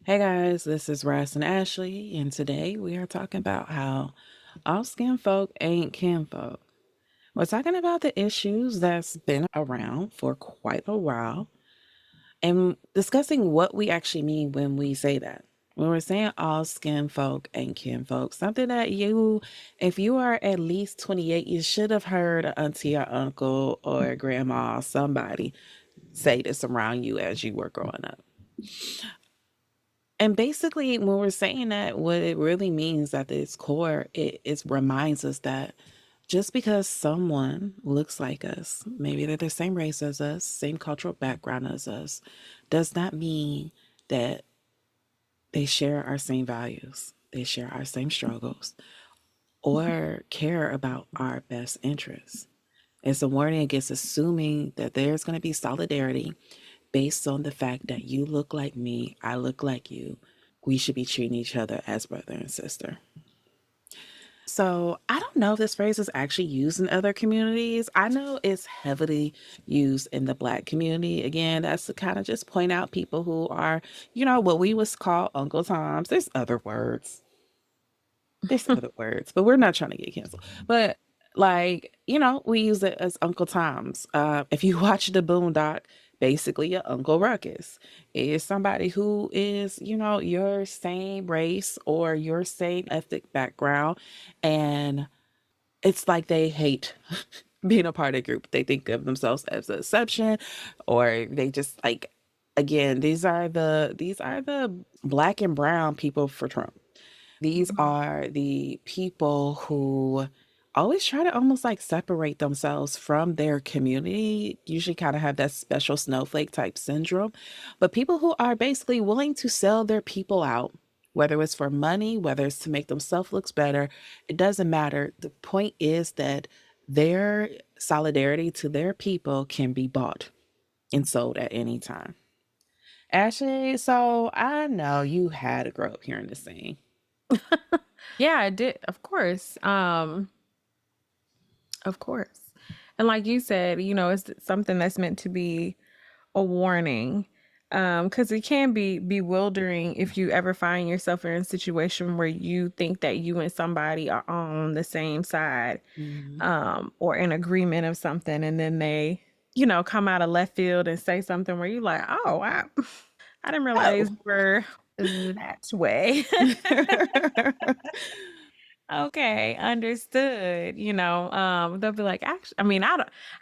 Hey guys, this is Russ and Ashley, and today we are talking about how all skin folk ain't kinfolk. We're talking about the issues that's been around for quite a while and discussing what we actually mean when we say that. When we're saying all skin folk ain't kinfolk, something that if you are at least 28, you should have heard an auntie or uncle or grandma or somebody say this around you as you were growing up. And basically, when we're saying that, what it really means at its core, it reminds us that just because someone looks like us, maybe they're the same race as us, same cultural background as us, does not mean that they share our same values, they share our same struggles, or care about our best interests. It's a warning against assuming that there's going to be solidarity based on the fact that you look like me, I look like you. We should be treating each other as brother and sister. So I don't know if this phrase is actually used in other communities. I know it's heavily used in the Black community. Again, that's to kind of just point out people who are, what we was call Uncle Toms. There's other words. There's other words, but we're not trying to get canceled. But we use it as Uncle Tom's. If you watch the Boondock, basically your Uncle Ruckus is somebody who is, your same race or your same ethnic background. And it's like they hate being a part of a group. They think of themselves as an exception, or they just like, again, these are the black and brown people for Trump. These are the people who always try to almost like separate themselves from their community, usually kind of have that special snowflake type syndrome. But people who are basically willing to sell their people out, whether it's for money, whether it's to make themselves look better, it doesn't matter. The point is that their solidarity to their people can be bought and sold at any time. Ashley, so I know you had to grow up hearing this saying. Yeah, I did. Of course. Of course. And like you said, it's something that's meant to be a warning. Because it can be bewildering if you ever find yourself in a situation where you think that you and somebody are on the same side, Mhm. or in agreement of something, and then they, come out of left field and say something where you're like, oh, wow, I didn't realize Oh. you were that way. Okay, understood. They'll be like, actually, I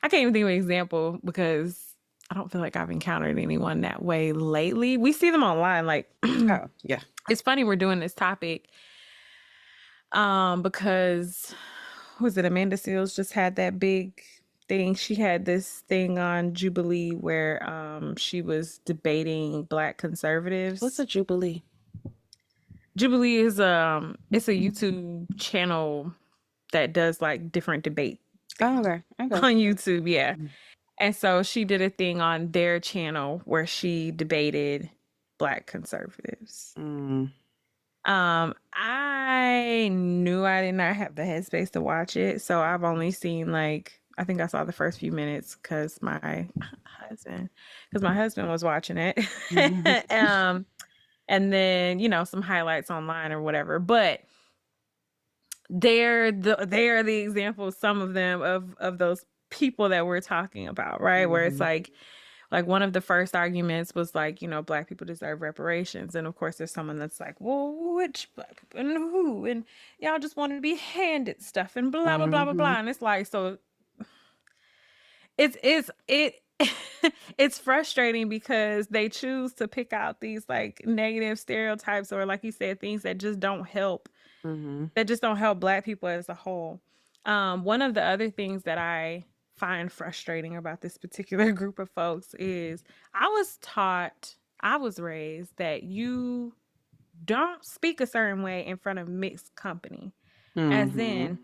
can't even think of an example because I don't feel like I've encountered anyone that way lately. We see them online. Like, Oh, yeah. it's funny we're doing this topic, because was it Amanda Seals just had that big thing? She had this thing on Jubilee where she was debating Black What's conservatives. a jubilee? Jubilee is it's a YouTube channel that does like different debate Oh, things okay. Okay. on YouTube, yeah. Mhm. And so she did a thing on their channel where she debated Black conservatives. Mm. I knew I did not have the headspace to watch it, so I've only seen like I think I saw the first few minutes because my husband was watching it. Mhm. um and then, some highlights online or whatever. But they are the examples, some of them of those people that we're talking about, right? Where it's Mhm. like one of the first arguments was like, Black people deserve reparations. And of course there's someone that's like, well, which Black people and who? And y'all just want to be handed stuff and blah blah blah blah Mhm. blah. And it's like, so it it's frustrating because they choose to pick out these like negative stereotypes, or like you said, things Mhm. that just don't help Black people as a whole. One of the other things that I find frustrating about this particular group of folks is I was raised that you don't speak a certain way in front of mixed company. As Mhm. in,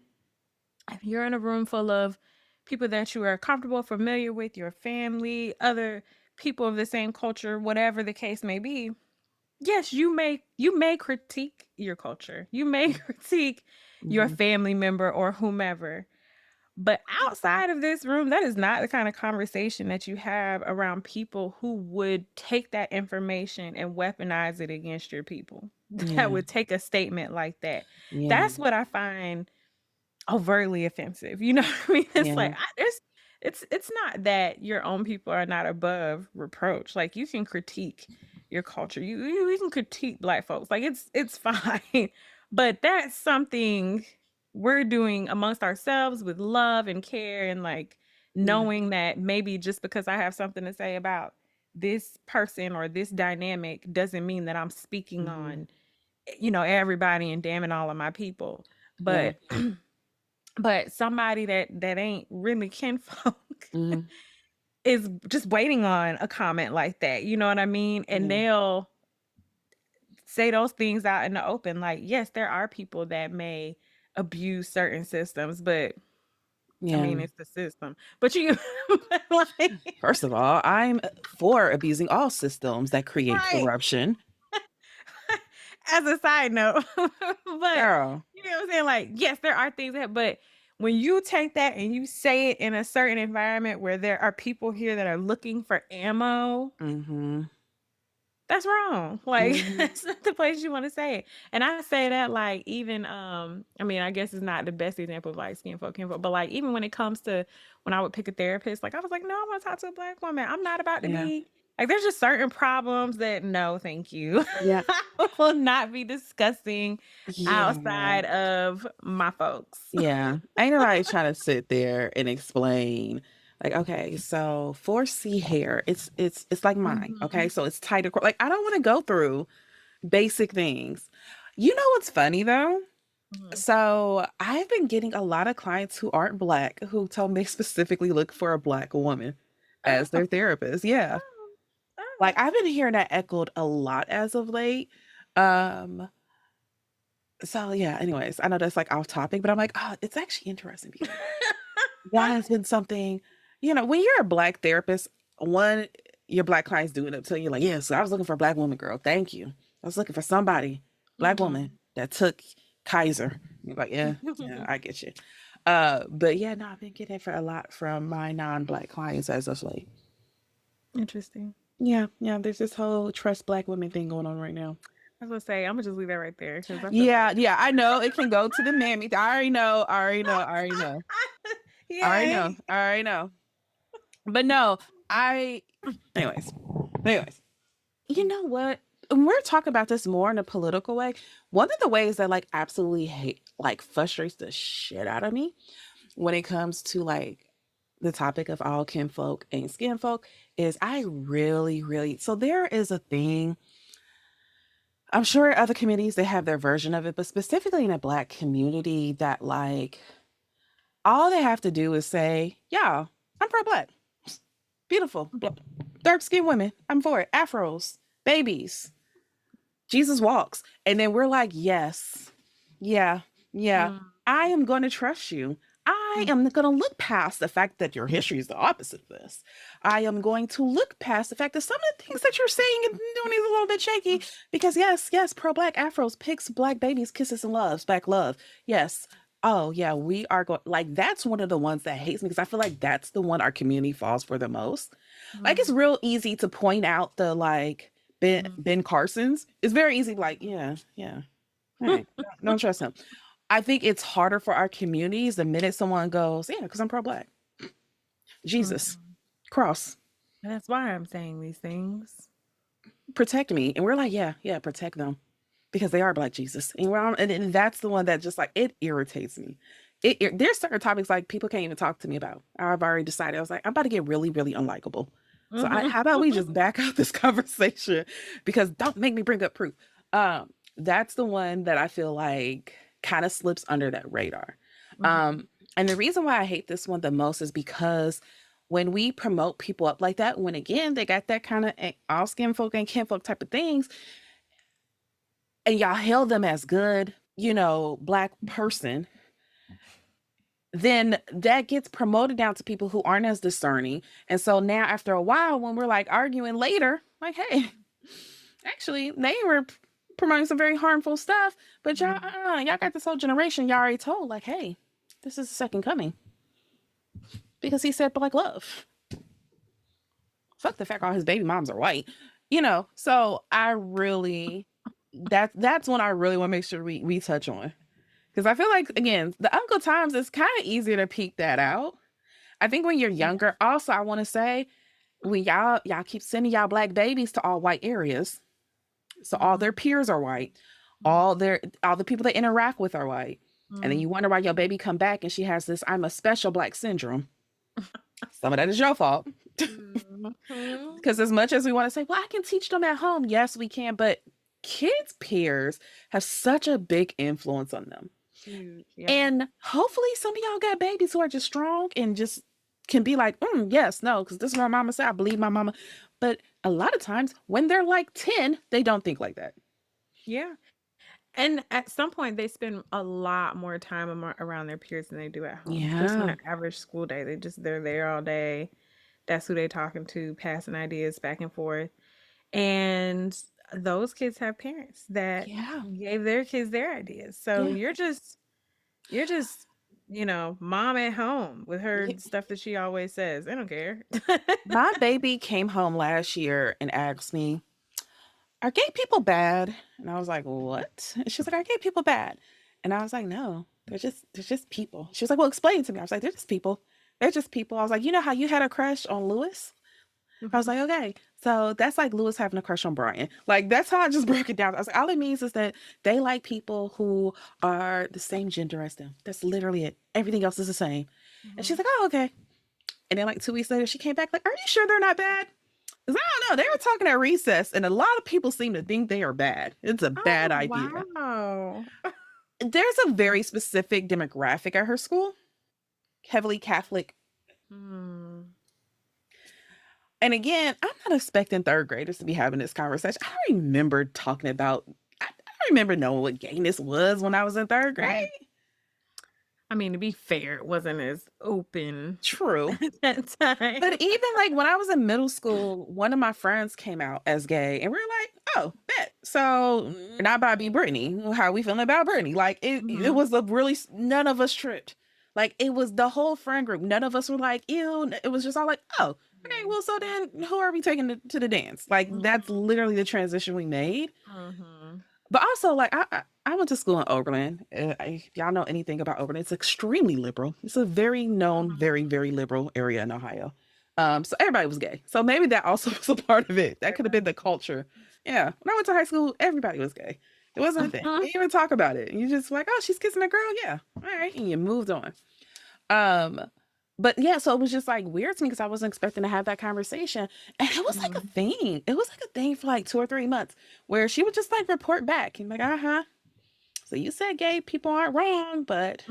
if you're in a room full of people that you are comfortable, familiar with, your family, other people of the same culture, whatever the case may be, yes, you may critique your culture. You may critique your Mhm. family member or whomever. But outside of this room, that is not the kind of conversation that you have around people who would take that information and weaponize it against your people. That Yeah. would take a statement like that. Yeah. That's what I find overtly offensive. You know what I mean? It's Yeah. like it's not that your own people are not above reproach. Like you can critique your culture. You can critique black folks. Like it's fine. But that's something we're doing amongst ourselves with love and care and like Yeah. knowing that maybe just because I have something to say about this person or this dynamic doesn't mean that I'm speaking Hmm. on everybody and damning all of my people. Yeah. But somebody that ain't really kinfolk Hmm. is just waiting on a comment like that. You know what I mean? And Yeah. they'll say those things out in the open. Like, yes, there are people that may abuse certain systems, but I Yeah. mean, it's the system. But you, like, First of all, I'm for abusing all systems that create right. corruption. As a side note, but Girl. you know what I'm saying? Like, yes, there are things that, but when you take that and you say it in a certain environment where there are people here that are looking for ammo, Hmm. that's wrong. Like, Hmm. that's not the place you want to say it. And I say that, like, even, I mean, I guess it's not the best example of like kinfolk, but like, even when it comes to when I would pick a therapist, like, I was like, no, I want to talk to a black woman. I'm not about to Yeah. be like, there's just certain problems that no, thank you. Yeah. I will not be discussing Yeah. outside of my folks. Yeah. Ain't nobody trying to sit there and explain like, okay, so 4C hair, it's like mine. Okay. Mhm. So it's tighter. Like, I don't want to go through basic things. You know what's funny though? Mhm. So I've been getting a lot of clients who aren't black who told me specifically look for a black woman as Oh, their therapist. Yeah. oh, oh. Like I've been hearing that echoed a lot as of late. Um, so yeah, anyways, I know that's like off topic, but I'm like, oh, it's actually interesting because that has been something, when you're a black therapist, one, your black clients do it up to you like, yes, I was looking for a black woman, girl. Thank you. I was looking for somebody, black woman Mhm. that took Kaiser. You're like, yeah, yeah, I get you. But yeah, no, I've been getting it for a lot from my non-black clients as of late. Interesting. Yeah, yeah, there's this whole trust black women thing going on right now. I was gonna say, I'm gonna just leave that right there because I feel Yeah, like yeah, I know it can go to the mammy. I already know, I already know, I already know. I already yeah. know, I already know. But no, I anyways. Anyways, you know what? When we're talking about this more in a political way, one of the ways that like absolutely hate like frustrates the shit out of me when it comes to like the topic of all kinfolk and skinfolk is I really, really so there is a thing. I'm sure other communities they have their version of it, but specifically in a black community that like all they have to do is say, yeah, I'm pro black. Beautiful. Dark skinned women. I'm for it. Afros, babies, Jesus walks. And then we're like, yes, yeah, yeah, Mm, I am going to trust you. I mm, am going to look past the fact that your history is the opposite of this. I am going to look past the fact that some of the things that you're saying and doing is a little bit shaky because, yes, yes, pro black Afros, pics, black babies, kisses and loves, back love. Yes. Oh, yeah, we are going, like, that's one of the ones that hates me because I feel like that's the one our community falls for the most. Like, it's mm, real easy to point out the, like, mm. Ben Carson's. It's very easy, like, yeah, yeah. All right. Don't trust him. I think it's harder for our communities the minute someone goes, yeah, because I'm pro black. Jesus, Mhm. cross, And that's why I'm saying these things. protect me. And we're like, yeah, yeah, protect them because they are black Jesus. And, and that's the one that just like, it irritates me. There's certain topics like people can't even talk to me about. I've already decided. I was like, I'm about to get really, really unlikable. So Mhm. how about we just back out this conversation because don't make me bring up proof. That's the one that I feel like kind of slips under that radar. Mhm. Um, and the reason why I hate this one the most is because when we promote people up like that, when again they got that kind of all skin folk and kinfolk type of things, and y'all hail them as good, black person, then that gets promoted down to people who aren't as discerning. And so now after a while, when we're like arguing later, like, hey, actually, they were promoting some very harmful stuff, but y'all, Mhm. y'all got this whole generation y'all already told, like, hey, this is the second coming. because he said black love. Fuck the fact all his baby moms are white. You know, so I really that's when I really want to make sure we touch on. Because I feel like again, the Uncle Times is kind of easier to peek that out. I think when you're Yeah. younger, also I want to say when y'all keep sending y'all black babies to all white areas, so all Mm-hmm. their peers are white, all the people they interact with are white, and then you wonder why your baby come back and she has this I'm a special black syndrome. Some of that is your fault. Mm-hmm. Because as much as we want to say, well, I can teach them at home, yes, we can, but kids' peers have such a big influence on them. Huge. Yeah. And hopefully, some of y'all got babies who are just strong and just can be like, yes, no, because this is what my mama said. I believe my mama. But a lot of times, when they're like 10, they don't think like that. Yeah. And at some point, they spend a lot more time around their peers than they do at home. Just on Yeah. an average school day, they're there all day. That's who they talking to, passing ideas back and forth. And those kids have parents that Yeah. gave their kids their ideas. So Yeah. you're just, mom at home with her Yeah. stuff that she always says. I don't care. My baby came home last year and asked me, are gay people bad? And I was like, what? And she was like, are gay people bad? And I was like, no, they're just people. She was like, well, explain it to me. I was like, they're just people. They're just people. I was like, you know how you had a crush on Lewis? I was Mhm. like, okay. So that's like Lewis having a crush on Brian. Like that's how I just broke it down. I was like, all it means is that they like people who are the same gender as them. That's literally it. Everything else is the same. And she's Mhm. like, oh, okay. And then like 2 weeks later, she came back like, are you sure they're not bad? Because I don't know. They were talking at recess, and a lot of people seem to think they are bad. It's a bad Oh, idea. wow. There's a very specific demographic at her school, heavily Catholic. Hmm. And again, I'm not expecting third graders to be having this conversation. I remember talking about, I remember knowing what gayness was when I was in third grade. I mean, to be fair, it wasn't as open True. at that time. But even like when I was in middle school, one of my friends came out as gay, and we are like, "Oh, bet." So not about B Brittany. How we feeling about Brittany? Like it Mhm. was a really none of us tripped. Like it was the whole friend group. None of us were like, "Ew." It was just all like, "Oh, okay." Yeah. Well, so then who are we taking to the dance? Like that's Mhm. literally the transition we made. Mhm. But also, like, I went to school in Oberlin. If y'all know anything about Oberlin, it's extremely liberal. It's a very known, Mhm. very, very liberal area in Ohio. So everybody was gay. So maybe that also was a part of it. That could have been the culture. Yeah. When I went to high school, everybody was gay. It wasn't a thing. You didn't even talk about it. You just like, oh, she's kissing a girl. Yeah. All right. And you moved on. Um, but yeah, so it was just like weird to me because I wasn't expecting to have that conversation. And it was like a Mhm. thing. It was like a thing for like 2 or 3 months where she would just like report back and like, uh-huh. So you said gay people aren't wrong, but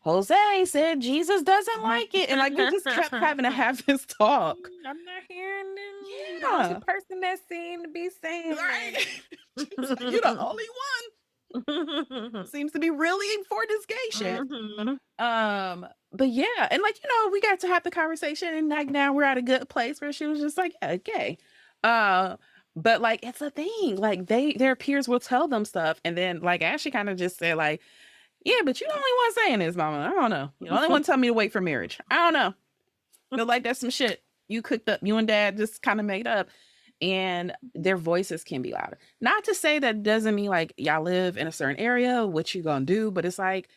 Jose said Jesus doesn't like it. And like we just kept having to have this talk. I'm not hearing them. You the only Yeah. person that seemed to be saying Right. that. She's like, you're the only one who seems to be really for this gay shit. Mhm. But yeah, and like, we got to have the conversation and like now we're at a good place where she was just like, yeah, gay. Uh, but like it's a thing. Like their peers will tell them stuff. And then like Ashley kind of just said, like, yeah, but you the only one saying this, mama. I don't know. You're the only one telling me to wait for marriage. I don't know. Feel like that's some shit you cooked up, you and dad just kind of made up. And their voices can be louder. Not to say that doesn't mean like y'all live in a certain area, what you gonna do, but it's like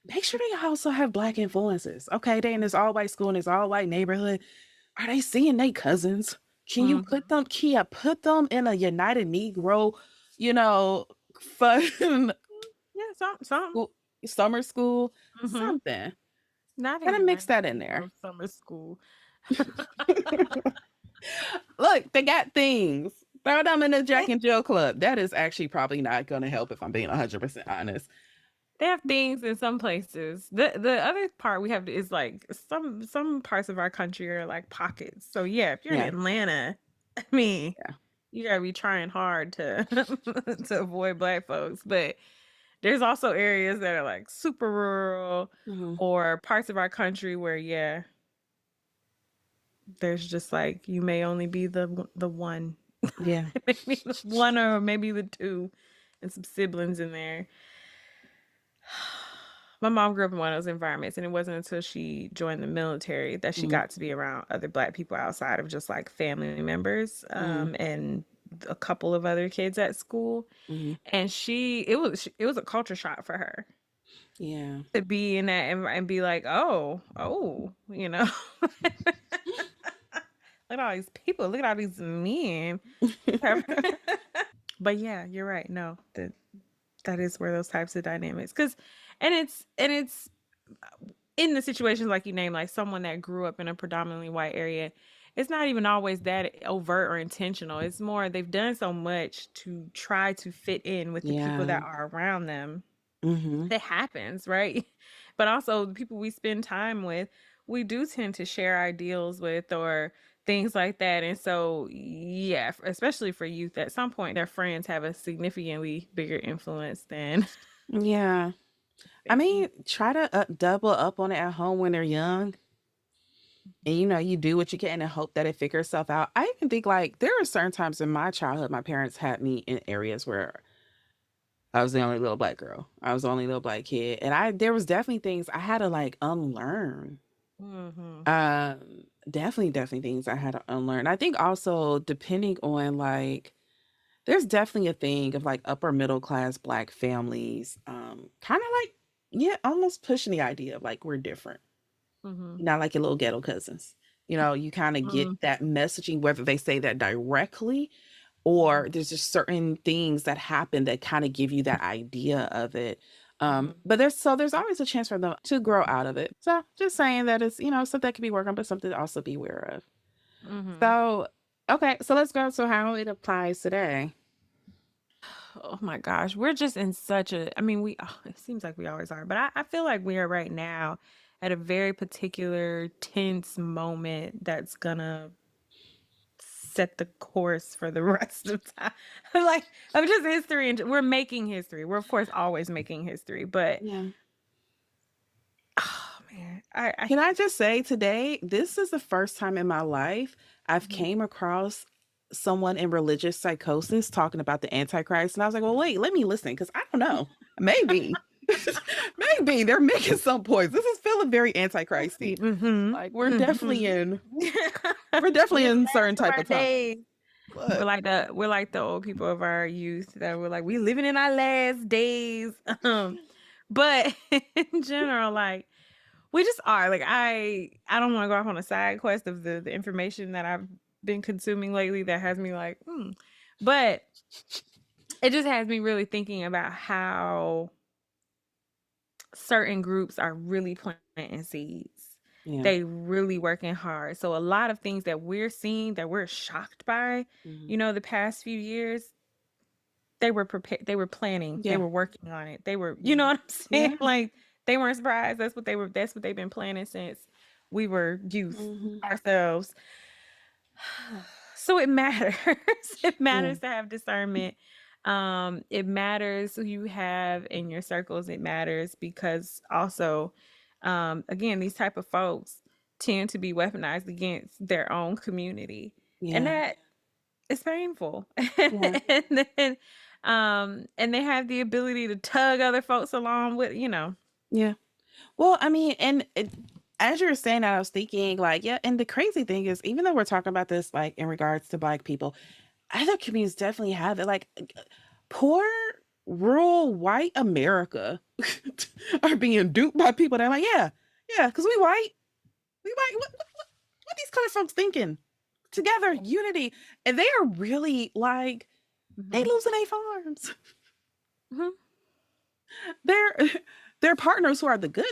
make sure they also have black influences. Okay, they in this all white school in this all white neighborhood. Are they seeing their cousins? Can you Mhm. put them? Can you put them in a United Negro, you know, fun Yeah, some. school, summer school, Mhm. something? Not a Kind of mix United that in there. Negro summer school. Look, they got things. Throw them in the Jack and Jill Club. That is actually probably not going to help if I'm being 100% honest. They have things in some places. The other part we have is like some parts of our country are like pockets. So yeah, if you're in Yeah, Atlanta, I mean, yeah. you gotta be trying hard to to avoid black folks. But there's also areas that are like super rural Mhm. or parts of our country where yeah, there's just like you may only be the one, Yeah. maybe the one or maybe the two, and some siblings in there. my mom grew up in one of those environments, and it wasn't until she joined the military that she Mm, got to be around other Black people outside of just like family members, mm, and a couple of other kids at school. mm. And it was a culture shock for her Yeah. to be in that and be like, oh, look at all these people, look at all these men. But yeah, you're right. No, that is where those types of dynamics, because and it's in the situations like you named, like someone that grew up in a predominantly white area, it's not even always that overt or intentional. It's more they've done so much to try to fit in with the people Yeah. that are around them. Mm-hmm. It happens, right? But also the people we spend time with, we do tend to share ideals with or things like that. And so, yeah, especially for youth, at some point their friends have a significantly bigger influence than Yeah. I their mean, peers. try to double up on it at home when they're young. And you do what you can and hope that it figures itself out. I even think like there are certain times in my childhood, my parents had me in areas where I was the only little black girl. I was the only little black kid. And there was definitely things I had to like unlearn. Mm-hmm. Definitely things I had to unlearn. I think also depending on like there's definitely a thing of like upper middle class black families, kind of like, yeah, almost pushing the idea of like we're different. Mm-hmm. Not like your little ghetto cousins. You kind of get Mm-hmm. that messaging, whether they say that directly Mm-hmm. or there's just certain things that happen that kind of give you that idea of it. But there's always a chance for them to grow out of it. So just saying that it's, something that can be worked on, but something to also be aware of. Mm-hmm. So, okay, so let's go to how it applies today. Oh my gosh, we're just in such a, I mean, it seems like we always are, but I feel like we are right now at a very particular tense moment that's gonna set the course for the rest of time. Like, of just history, and we're making history. We're, of course, always making history, but Yeah. oh man, I Can I just say today, this is the first time in my life I've Mhm. came across someone in religious psychosis talking about the Antichrist. And I was like, well, wait, let me listen because I don't know. Maybe. Maybe they're making some points. This is feeling very antichristy. Mm-hmm. Like we're definitely Mm-hmm. in we're definitely We're in in the certain last of type our of time. days. But We're like the old people of our youth that were like, we living in our last days. But in general, like we just are. Like I don't want to go off on a side quest of the information that I've been consuming lately that has me like, hmm. But it just has me really thinking about how certain groups are really planting seeds. yeah. They really working hard. So a lot of things that we're seeing that we're shocked by, Mhm. the past few years, they were prepared, they were planning, they Yeah. were working on it. They were, you know Mhm. what I'm saying? Yeah. Like they weren't surprised. That's what they've been planning since we were youth Hmm. ourselves. So it matters. It Yeah. matters to have discernment. It matters who you have in your circles. It matters because also, again, these type of folks tend to be weaponized against their own community, and Yeah. that is painful. Yeah. And then, and they have the ability to tug other folks along with, Yeah. Well, I mean, and as you were saying that, I was thinking, like, yeah, and the crazy thing is, even though we're talking about this, like, in regards to Black people, other communities definitely have it. Like, poor rural white America are being duped by people that are like, yeah, yeah, because we white. We white. What these color folks thinking? Together, unity. And they are really like, they Mhm. losing their farms. Mhm. Their their partners who are the good,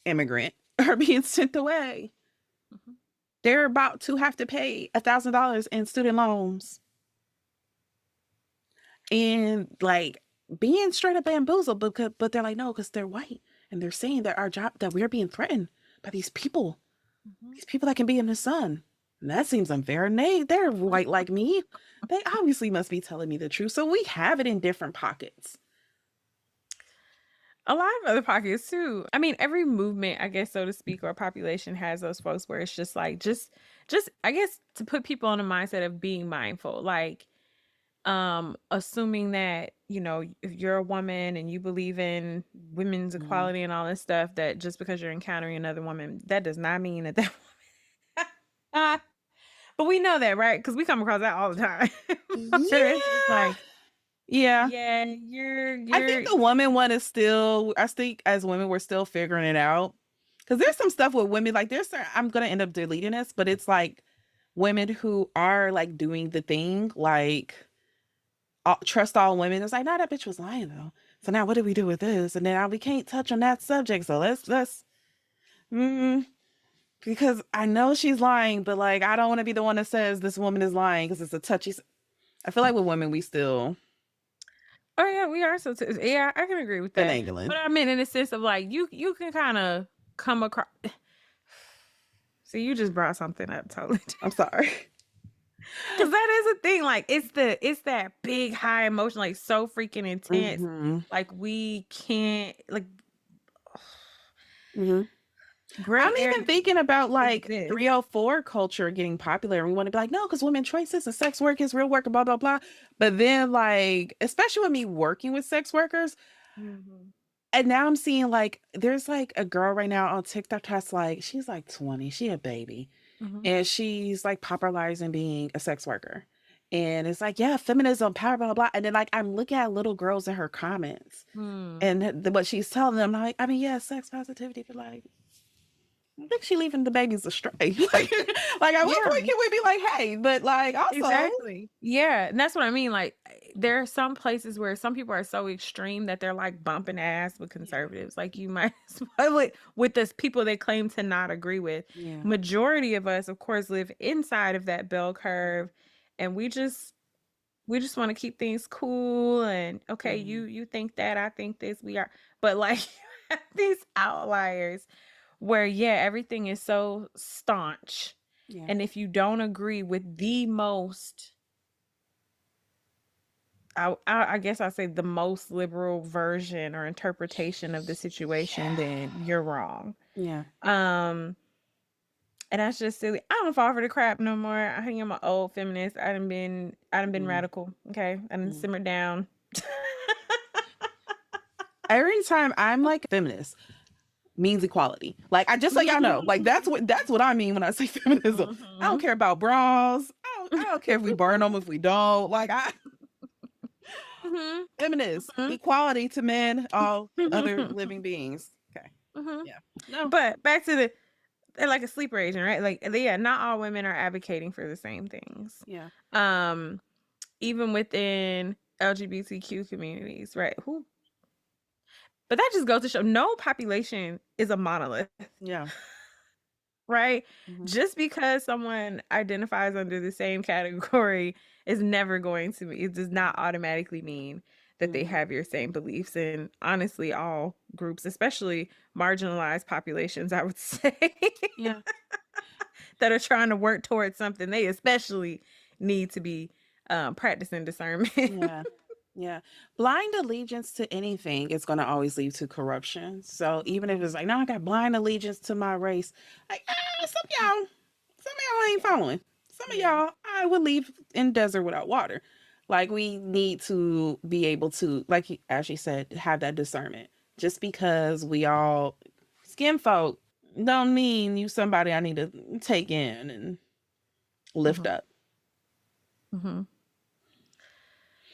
immigrant are being sent away. Mhm. They're about to have to pay $1,000 in student loans and like being straight up bamboozled but they're like, no, because they're white and they're saying that our job that we're being threatened by Mhm. these people that can be in the sun. And that seems unfair. And they're white like me. They obviously must be telling me the truth. So we have it in different pockets. A lot of other pockets too. I mean, every movement, I guess, so to speak, or population has those folks where it's just like, just I guess, to put people in a mindset of being mindful. Like, assuming that, you know, if you're a woman and you believe in women's Mhm. equality and all this stuff, that just because you're encountering another woman, that does not mean that woman. But we know that, right? Because we come across that all the time. It's just Yeah. like, Yeah. yeah, I think you're. the woman one is still, I think as women, we're still figuring it out. Because there's some stuff with women, like there's certain, I'm going to end up deleting this, but it's like women who are like doing the thing, like trust all women. It's like, nah, that bitch was lying though. So now what do we do with this? And then we can't touch on that subject. So mm, because I know she's lying, but like, I don't want to be the one that says this woman is lying because it's a touchy. I feel like with women, we still Oh yeah, we are so. Yeah, I can agree with that. finagling. But I mean, in the sense of like, you can kind of come across. So you just brought something up totally. I'm sorry. Because that is a thing. Like it's that big high emotion, like so freaking intense. Hmm. Like we can't like Hmm. I'm gray even area thinking about like exists. 304 culture getting popular. And we want to be like, no, because women choices and sex work is real work and blah, blah, blah. But then, like, especially with me working with sex workers, Mm-hmm. and now I'm seeing like, there's like a girl right now on TikTok that's like, she's like 20, she a baby. Mm-hmm. And she's like popularizing being a sex worker. And it's like, yeah, feminism, power, blah, blah, blah. And then, like, I'm looking at little girls in her comments Mm. and what she's telling them, like, I mean, yeah, sex positivity, but like, I think she leaving the babies astray. Like at what Yeah. point can we be like, hey, but like also, Exactly. Yeah, and that's what I mean. Like, there are some places where some people are so extreme that they're like bumping ass with yeah, conservatives. Like, you might as well with those people they claim to not agree with. yeah, Majority of us, of course, live inside of that bell curve, and we just want to keep things cool. And okay, hmm, you think that, I think this, we are, but like these outliers where yeah, everything is so staunch. yeah, And if you don't agree with the most, I guess I say the most liberal version or interpretation of the situation, yeah, then you're wrong. yeah, Um, and that's just silly. I don't fall for the crap no more. I think I'm an old feminist. I done been mm, radical. Okay, I done mm. simmered down. Every time I'm like feminist means equality. Like I just so y'all know, like that's what I mean when I say feminism. I don't Mhm. care about bras. I don't care if we burn them if we don't. Like I Mhm. feminist Mhm. equality to men, all other Mhm. living beings. Okay, Mhm. yeah, no, But back to they're like a sleeper agent, right? Like, yeah, not all women are advocating for the same things. yeah, Um, even within LGBTQ communities, right? Who But that just goes to show no population is a monolith, yeah. right? Hmm. Just because someone identifies under the same category is never going to be, it does not automatically mean that they Hmm. have your same beliefs. And honestly, all groups, especially marginalized populations, I would say, Yeah. that are trying to work towards something, they especially need to be practicing discernment. Yeah. Yeah. Blind allegiance to anything is going to always lead to corruption. So even if it's like, no, I got blind allegiance to my race, like, some of y'all ain't following. Some of Yeah. y'all, I would leave in desert without water. Like we need to be able to, like as she said, have that discernment. Just because we all skin folk don't mean you somebody I need to take in and lift Hmm. up. Hmm.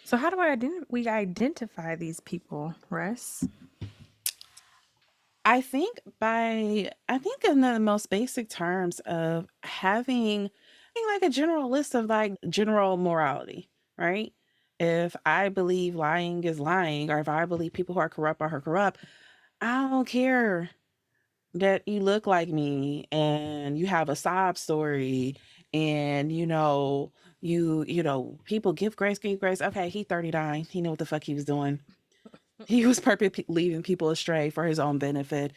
So how do we identify these people, Russ? I think in the most basic terms of having like a general list of like general morality, right? If I believe lying is lying, or if I believe people who are corrupt are corrupt, I don't care that you look like me and you have a sob story and people give grace. Okay, he 39. He knew what the fuck he was doing. He was perfect leading people astray for his own benefit.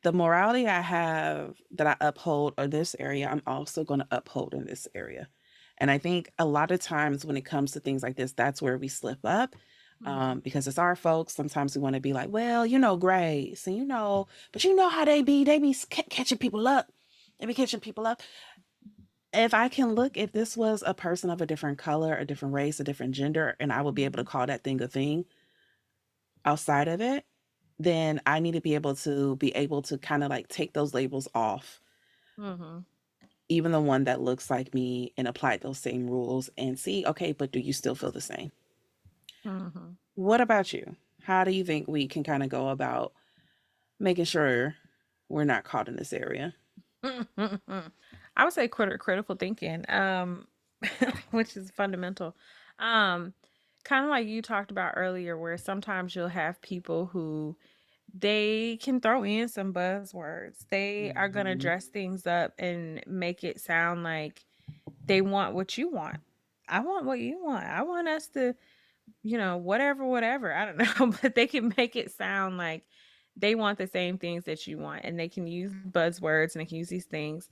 The morality I have that I uphold in this area, I'm also going to uphold in this area. And I think a lot of times when it comes to things like this, that's where we slip up, Mhm. because it's our folks. Sometimes we want to be like, well, grace, and but you know how they be catching people up. They be catching people up. if I can look, if this was a person of a different color, a different race, a different gender, and I would be able to Mhm. call that thing a thing outside of it, then I need to be able to kind of like take those labels off, Mhm. even the one that looks like me, and apply those same rules and see, okay, but do you still feel the same? Mhm. What about you? How do you think we can kind of go about making sure we're not caught in this area? I would say critical thinking, which is fundamental. Um, Kind of like you talked about earlier, where sometimes you'll have people who they can throw in some buzzwords. They are gonna Mhm. dress things up and make it sound like they want what you want. I want what you want. I want us to, whatever, whatever. I don't know, but they can make it sound like they want the same things that you want, and they can use buzzwords and they can use these things.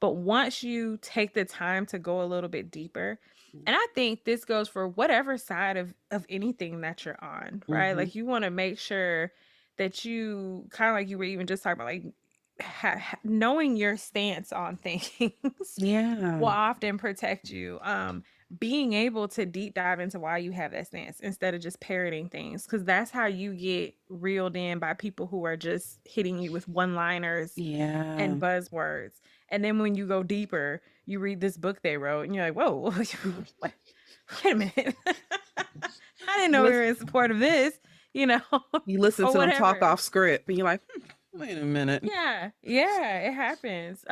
But once you take the time to go a little bit deeper, and I think this goes for whatever side of anything that you're on, right? Mhm. Like you want to make sure that you kind of like you were even just talking about, like knowing your stance on things Yeah. will often protect you. Being able to deep dive into why you have that stance instead of just parroting things, because that's how you get reeled in by people who are just hitting you with one liners and Yeah. buzzwords. And then when you go deeper, you read this book they wrote and you're like, whoa, wait a minute. I didn't You know we were listen, in support of this, you know, you listen or to them talk whatever. off script, and you're like, wait a minute. Yeah, yeah, it happens.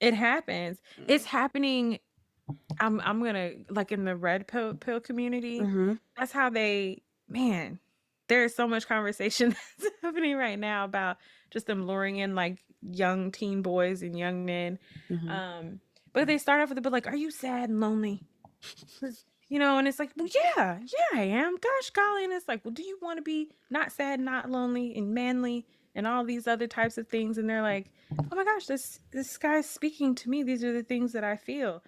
It happens. It's happening. I'm gonna, like, in the red pill community, Mm-hmm. that's how they, man, there is so much conversation that's happening right now about just them luring in like young teen boys and young men. Mm-hmm. Um, but they start off with a bit like, "Are you sad and lonely?" 'Cause, and it's like, "Well, yeah, yeah, I am. Gosh, golly," and it's like, "Well, do you want to be not sad, not lonely, and manly, and all these other types of things?" And they're like, "Oh my gosh, this guy's speaking to me. These are the things that I feel."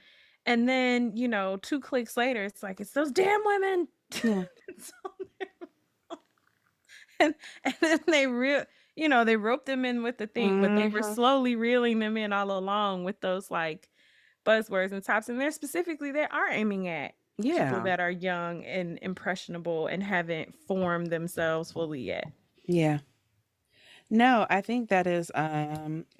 And then, 2 clicks later, it's like, "It's those damn women." Yeah. It's on there. and and then they roped them in with the thing, but they were Mm-hmm. slowly reeling them in all along with those like buzzwords and tops. And they're specifically, they are aiming at people Yeah. that are young and impressionable and haven't formed themselves fully yet. Yeah. No, I think that is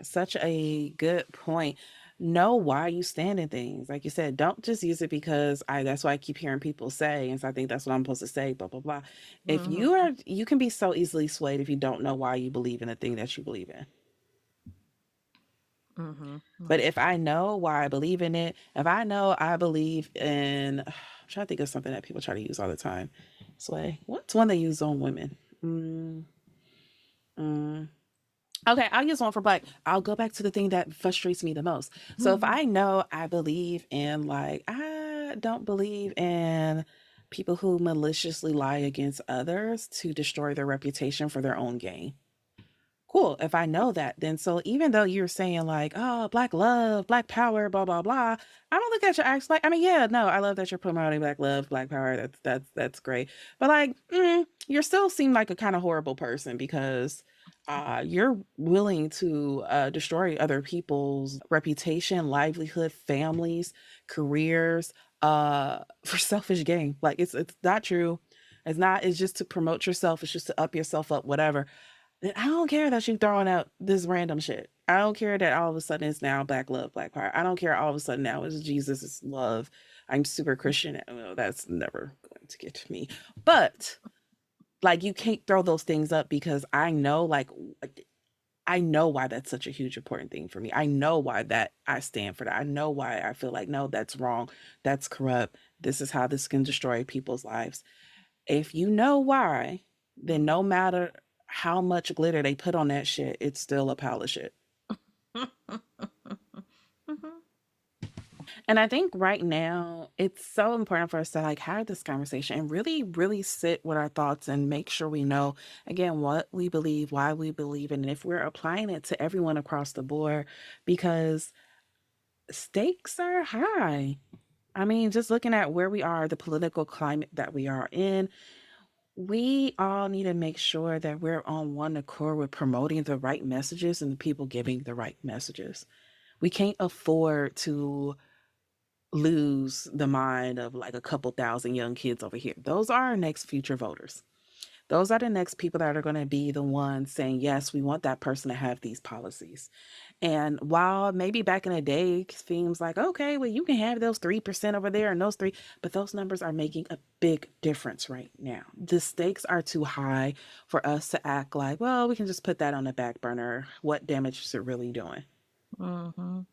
such a good point. Know why you stand in things. Like you said, don't just use it because I that's what I keep hearing people say. And so I think that's what I'm supposed to say, blah blah blah. If Hmm. you can be so easily swayed if you don't know why you believe in the thing that you believe in. Hmm. But if I know why I believe in it, if I know I believe in I'm trying to think of something that people try to use all the time. Sway. What's one they use on women? Mm, mm. Okay, I'll use one for black. I'll go back to the thing that frustrates me the most. So if I know I believe in, like, I don't believe in people who maliciously lie against others to destroy their reputation for their own gain. Cool. If I know that, then so even though you're saying like, oh, black love, black power, blah blah blah, I don't look at your acts like. I mean, yeah, no, I love that you're promoting black love, black power. That's great. But like, you're still seem like a kind of horrible person because you're willing to destroy other people's reputation, livelihood, families, careers, for selfish gain. Like it's not true. It's not. It's just to promote yourself. It's just to up yourself up. Whatever. I don't care that you throwing out this random shit. I don't care that all of a sudden it's now black love, black power. I don't care all of a sudden now it's Jesus is love. I'm super Christian. Well, that's never going to get to me. But like you can't throw those things up because I know I know why that's such a huge important thing for me. I know why that I stand for that. I know why I feel like no, that's wrong. That's corrupt. This is how this can destroy people's lives. If you know why, then no matter how much glitter they put on that shit, it's still a pile of shit. And I think right now it's so important for us to like have this conversation and really, really sit with our thoughts and make sure we know again what we believe, why we believe, and if we're applying it to everyone across the board, because stakes are high. I mean, just looking at where we are, the political climate that we are in, we all need to make sure that we're on one accord with promoting the right messages and the people giving the right messages. We can't afford to lose the mind of like a couple thousand young kids over here. Those are our next future voters. Those are the next people that are going to be the ones saying, yes, we want that person to have these policies. And while maybe back in the day it seems like, okay, well, you can have those 3% over there and those three, but those numbers are making a big difference right now. The stakes are too high for us to act like, well, we can just put that on the back burner. What damage is it really doing? Mhm.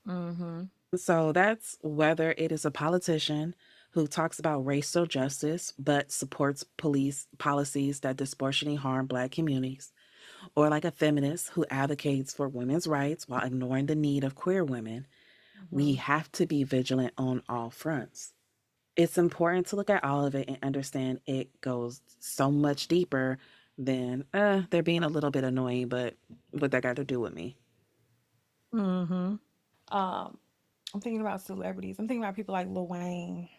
Mhm. So that's whether it is a politician who talks about racial justice but supports police policies that disproportionately harm Black communities, or like a feminist who advocates for women's rights while ignoring the need of queer women. We Mhm. have to be vigilant on all fronts. It's important to look at all of it and understand it goes so much deeper than they're being a little bit annoying, but what that got to do with me? Mhm. Um, I'm thinking about celebrities. I'm thinking about people like Lil Wayne.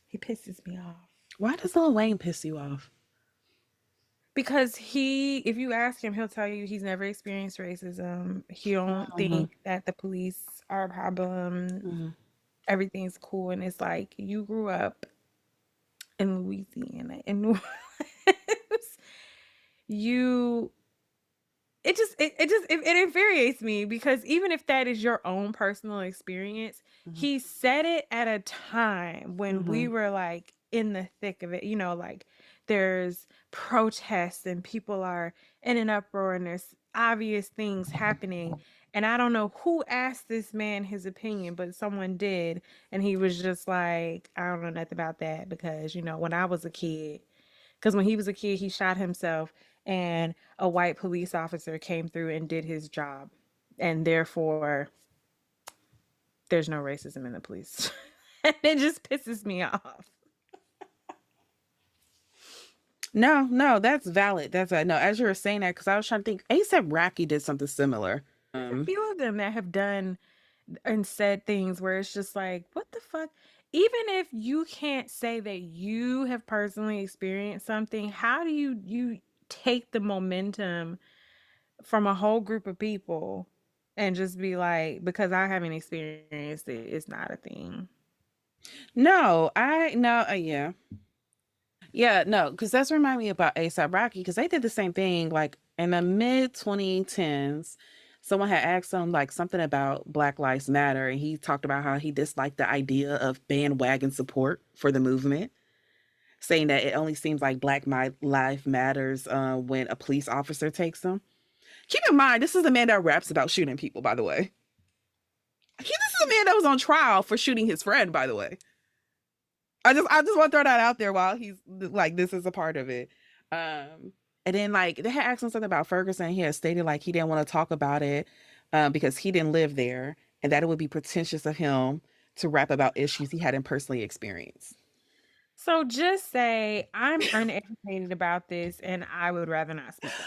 He pisses me off Why does Lil Wayne piss you off? because if you ask him, he'll tell you he's never experienced racism. He don't Hmm. think that the police are a problem. Hmm. Everything's cool, and it's like you grew up in Louisiana, in New Orleans. You it infuriates me because even if that is your own personal experience, Hmm. he said it at a time when we Hmm. were like in the thick of it, like there's protests and people are in an uproar and there's obvious things happening. And I don't know who asked this man his opinion, but someone did. And he was just like, I don't know nothing about that because, when I was a kid, because when he was a kid, he shot himself, and a white police officer came through and did his job. And therefore, there's no racism in the police. And it just pisses me off. No, no, that's valid. That's no. As you were saying that, because I was trying to think, ASAP Rocky did something similar. There's a few of them that have done and said things where it's just like, what the fuck? Even if you can't say that you have personally experienced something, how do you take the momentum from a whole group of people and just be like, because I haven't experienced it, it's not a thing. No, I no, yeah. Yeah, no, because that's remind me about ASAP Rocky because they did the same thing like in the mid 2010s. Someone had asked him like something about Black Lives Matter, and he talked about how he disliked the idea of bandwagon support for the movement, saying that it only seems like Life matters when a police officer takes them. Keep in mind, this is the man that raps about shooting people. By the way, this is a man that was on trial for shooting his friend. By the way, I just want to throw that out there while he's like this is a part of it. Um and then like they had asked him something about Ferguson. He had stated like he didn't want to talk about it because he didn't live there and that it would be pretentious of him to rap about issues he hadn't personally experienced. So just say I'm uneducated about this and I would rather not speak on it.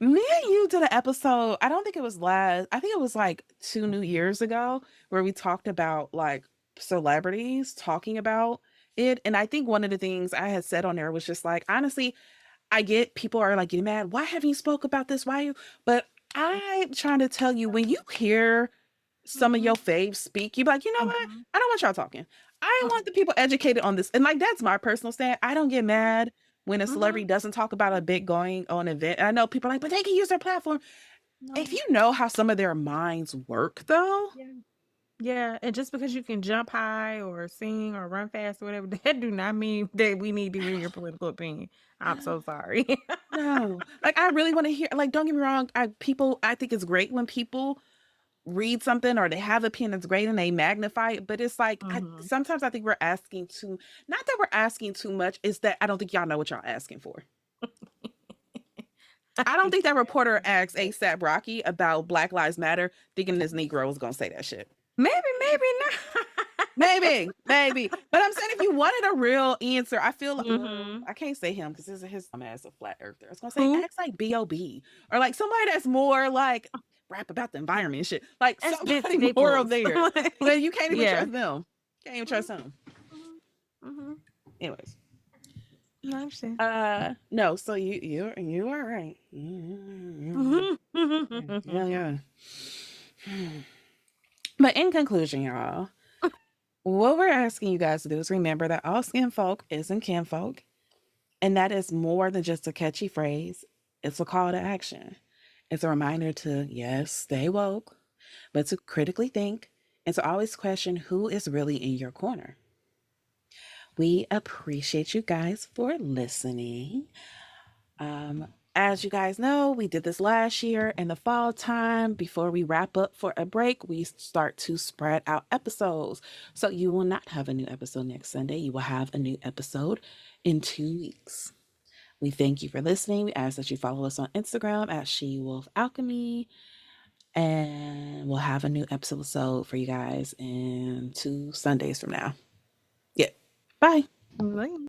Me and you did an episode, I don't think it was last, I think it was like 2 New Years ago, where we talked about like celebrities talking about it. And I think one of the things I had said on there was just like, honestly, I get people are like getting mad. Why haven't you spoke about this? Why you? But I'm trying to tell you, when you hear some of Mhm. your faves speak, you be like, you know what? Mhm. I don't want y'all talking. I want Mhm. the people educated on this. And like that's my personal stand. I don't get mad when a celebrity Mhm. doesn't talk about a big going on event. And I know people are like, but they can use their platform. If No. you know how some of their minds work, though, Yeah. Yeah, and just because you can jump high or sing or run fast or whatever, that do not mean that we need to hear your political opinion. I'm so sorry. no. Like I really want to hear. Like, don't get me wrong. I think it's great when people read something or they have opinion that's great and they magnify it, but it's like Mhm. sometimes I think we're asking too, not that we're asking too much, is that I don't think y'all know what y'all asking for. I I don't think think that you're reporter asking asked too ASAP Rocky about Black Lives Matter thinking this Negro was gonna say that shit. much. Maybe not. Maybe. But I'm saying if you wanted a real answer, I feel like, well, Mhm. I can't say him because his ass a flat earther. I was gonna say Who? act like B.O.B. or like somebody that's more like rap about the environment and shit. Like That's Vince somebody more of Staples. there. But you can't even Yeah. trust them. Can't even trust Mhm. them. Mhm. Mhm. Anyways. No, I understand. No, so you are right. Yeah, Mhm. yeah. But in conclusion, y'all, what we're asking you guys to do is remember that all skin folk isn't kinfolk, and that is more than just a catchy phrase. It's a call to action. It's a reminder to, yes, stay woke, but to critically think and to always question who is really in your corner. We appreciate you guys for listening. As you guys know, we did this last year in the fall time. Before we wrap up for a break, we start to spread out episodes. So you will not have a new episode next Sunday. You will have a new episode in 2 weeks. We thank you for listening. We ask that you follow us on Instagram at She Wolf Alchemy. And we'll have a new episode for you guys in 2 Sundays from now. Yeah. Bye. Like,